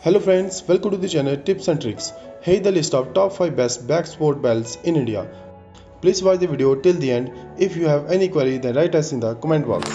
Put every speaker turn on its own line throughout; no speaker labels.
Hello friends, welcome to the channel Tips and Tricks. Here is the list of top 5 best back sport belts in India. Please watch the video till the end. If you have any query, then write us in the comment box.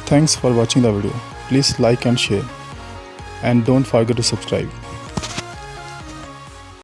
Thanks for watching the video. Please like and share, and don't forget to subscribe.